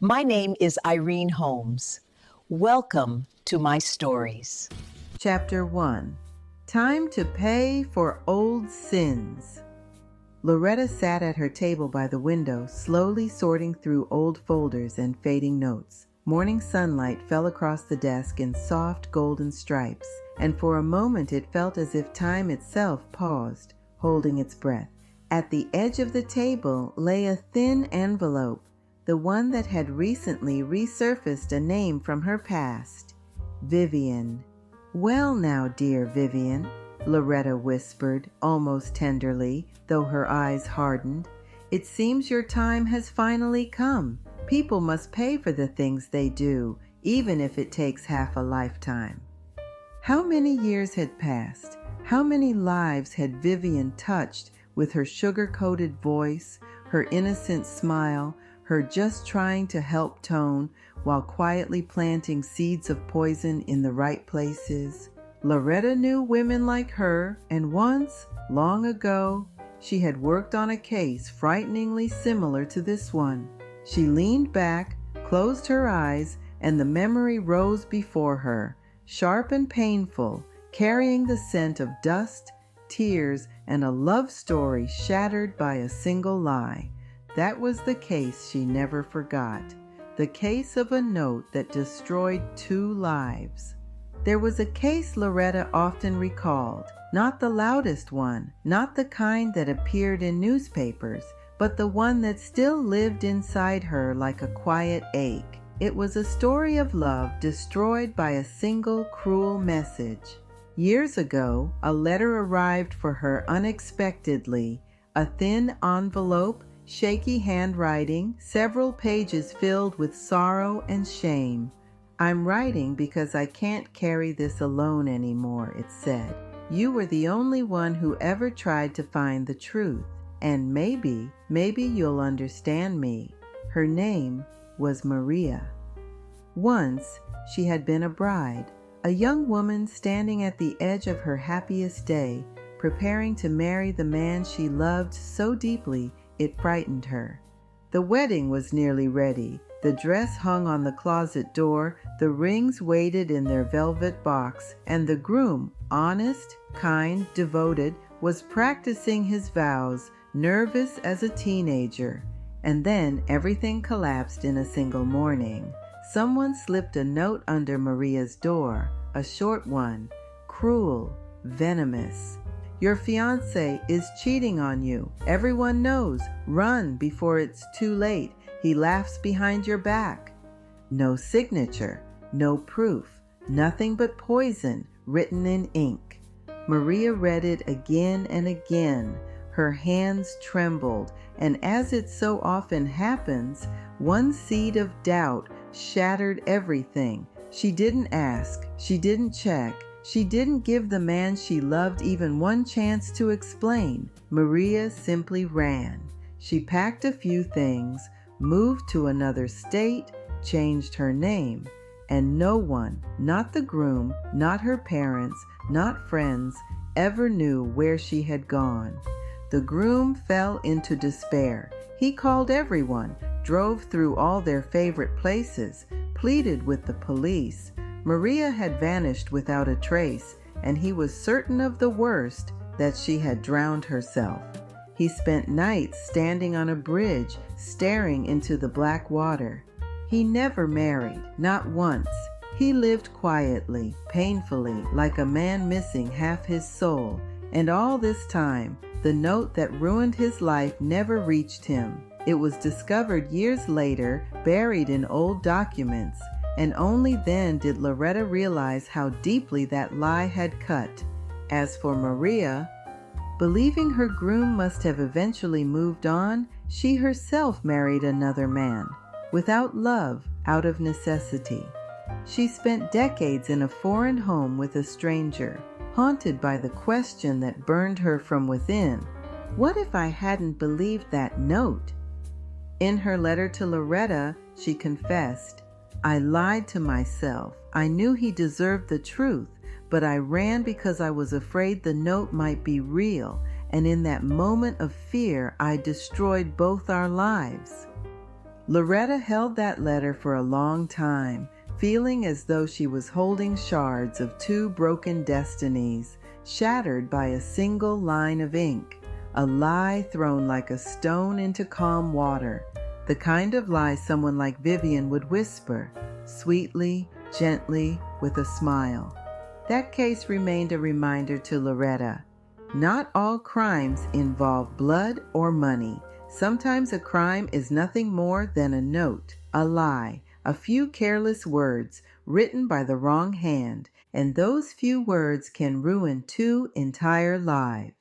My name is Irene Holmes. Welcome to my stories. Chapter 1. Time to Pay for Old Sins. Loretta sat at her table by the window, slowly sorting through old folders and fading notes. Morning sunlight fell across the desk in soft golden stripes, and for a moment it felt as if time itself paused, holding its breath. At the edge of the table lay a thin envelope, the one that had recently resurfaced a name from her past. Vivian. "Well now, dear Vivian," Loretta whispered, almost tenderly, though her eyes hardened. "It seems your time has finally come. People must pay for the things they do, even if it takes half a lifetime." How many years had passed? How many lives had Vivian touched with her sugar-coated voice, her innocent smile, her just trying to help tone while quietly planting seeds of poison in the right places? Loretta knew women like her, and once, long ago, she had worked on a case frighteningly similar to this one. She leaned back, closed her eyes, and the memory rose before her, sharp and painful, carrying the scent of dust, tears, and a love story shattered by a single lie. That was the case she never forgot, the case of a note that destroyed 2 lives. There was a case Loretta often recalled, not the loudest one, not the kind that appeared in newspapers, but the one that still lived inside her like a quiet ache. It was a story of love destroyed by a single cruel message. Years ago, a letter arrived for her unexpectedly, a thin envelope, shaky handwriting, several pages filled with sorrow and shame. "I'm writing because I can't carry this alone anymore," it said. "You were the only one who ever tried to find the truth, and maybe you'll understand me." Her name was Maria. Once, she had been a bride, a young woman standing at the edge of her happiest day, preparing to marry the man she loved so deeply it frightened her. The wedding was nearly ready. The dress hung on the closet door, the rings waited in their velvet box, and the groom, honest, kind, devoted, was practicing his vows, nervous as a teenager. And then everything collapsed in a single morning. Someone slipped a note under Maria's door, a short one, cruel, venomous. "Your fiancé is cheating on you. Everyone knows. Run before it's too late. He laughs behind your back." No signature, no proof, nothing but poison written in ink. Maria read it again and again. Her hands trembled, and as it so often happens, one seed of doubt shattered everything. She didn't ask, she didn't check, she didn't give the man she loved even one chance to explain. Maria simply ran. She packed a few things, moved to another state, changed her name, and no one, not the groom, not her parents, not friends, ever knew where she had gone. The groom fell into despair. He called everyone, drove through all their favorite places, pleaded with the police. Maria had vanished without a trace, and he was certain of the worst, that she had drowned herself. He spent nights standing on a bridge, staring into the black water. He never married, not once. He lived quietly, painfully, like a man missing half his soul. And all this time, the note that ruined his life never reached him. It was discovered years later, buried in old documents, and only then did Loretta realize how deeply that lie had cut. As for Maria, believing her groom must have eventually moved on, she herself married another man, without love, out of necessity. She spent decades in a foreign home with a stranger, haunted by the question that burned her from within. What if I hadn't believed that note? In her letter to Loretta, she confessed, "I lied to myself. I knew he deserved the truth, but I ran because I was afraid the note might be real, and in that moment of fear, I destroyed both our lives." Loretta held that letter for a long time, feeling as though she was holding shards of two broken destinies, shattered by a single line of ink, a lie thrown like a stone into calm water, the kind of lie someone like Vivian would whisper, sweetly, gently, with a smile. That case remained a reminder to Loretta. Not all crimes involve blood or money. Sometimes a crime is nothing more than a note, a lie, a few careless words written by the wrong hand, and those few words can ruin two entire lives.